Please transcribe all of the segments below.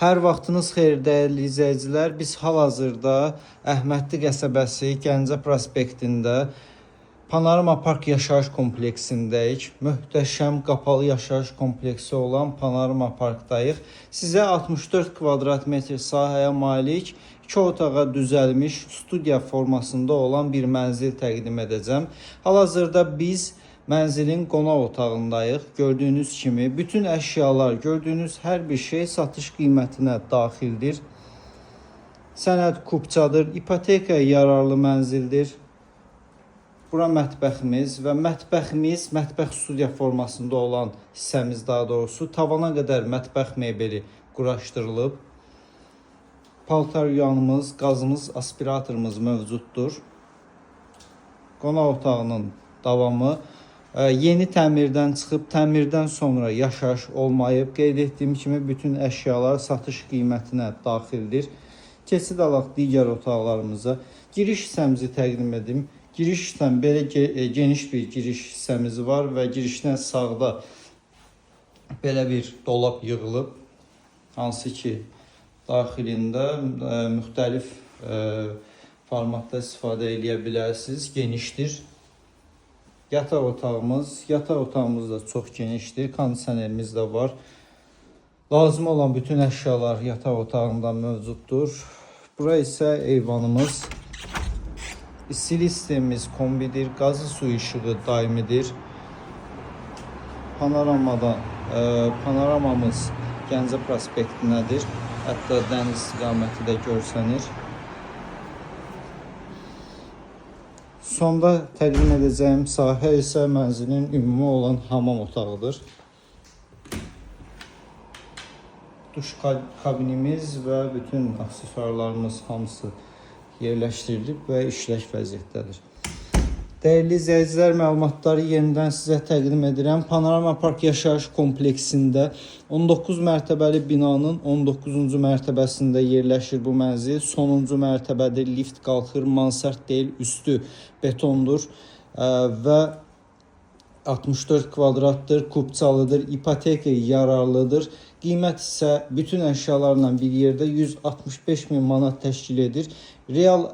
Hər vaxtınız xeyir dəyərli izləyicilər. Biz hal-hazırda Əhmədli qəsəbəsi Gəncə prospektində Panorama Park yaşayış kompleksindəyik. Möhtəşəm qapalı yaşayış kompleksi olan Panorama Parkdayıq. Sizə 64 kvadrat metr sahəyə malik 2 otağa düzəlmiş studiya formasında olan bir mənzil təqdim edəcəm. Hal-hazırda biz mənzilin qonaq otağındayıq. Gördüyünüz kimi bütün əşyalar, gördüyünüz hər bir şey satış qiymətinə daxildir. Sənəd kupçadır, ipotekaya yararlı mənzildir. Bura mətbəximiz və mətbəx studiya formasında olan hissəmiz, daha doğrusu tavana qədər mətbəx mebeli quraşdırılıb. Paltar yuyanımız, qazımız, aspiratorımız mövcuddur. Qonaq otağının davamı yeni təmirdən çıxıb, təmirdən sonra yaşayış olmayıb. Qeyd etdiyim kimi bütün əşyalar satış qiymətinə daxildir. Keçid alaq digər otaqlarımıza. Giriş hissəmizi təqdim edim. Girişdən belə geniş bir giriş hissəmiz var və girişdən sağda belə bir dolab yığılıb. Hansı ki daxilində müxtəlif formatda istifadə edə bilərsiniz. Genişdir. Yataq otağımız da çox genişdir. Kondisionerimiz də var. Lazım olan bütün əşyalar yataq otağında mövcuddur. Bura isə eyvanımız. İstilik sistemimiz kombidir. Qazı su işığı daimidir. Panoramamız Gəncə prospektindədir. Hətta dəniz istiqaməti də görsənir. Sonda təqdim edəcəyim sahə isə mənzilin ümumi olan hamam otağıdır. Duş kabinimiz və bütün aksesuarlarımız hamısı yerləşdirilib və işlək vəziyyətdədir. Dəyərli izləyicilər, məlumatları yenidən sizə təqdim edirəm. Panorama Park yaşayış kompleksində 19 mərtəbəli binanın 19-cu mərtəbəsində yerləşir bu mənzil. Sonuncu mərtəbədə lift qalxır, mansard deyil, üstü betondur və 64 kvadratdır, kupçalıdır, ipotekaya yararlıdır. Qiymət isə bütün əşyalarla bir yerdə 165 min manat təşkil edir. Real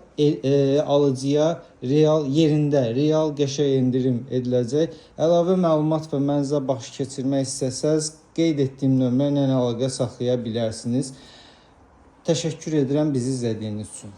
alıcıya real qəşəng endirim ediləcək. Əlavə məlumat və mənzilə baxış keçirmək istəsəz qeyd etdiyim nömrə ilə əlaqə saxlaya bilərsiniz. Təşəkkür edirəm bizi izlədiyiniz üçün.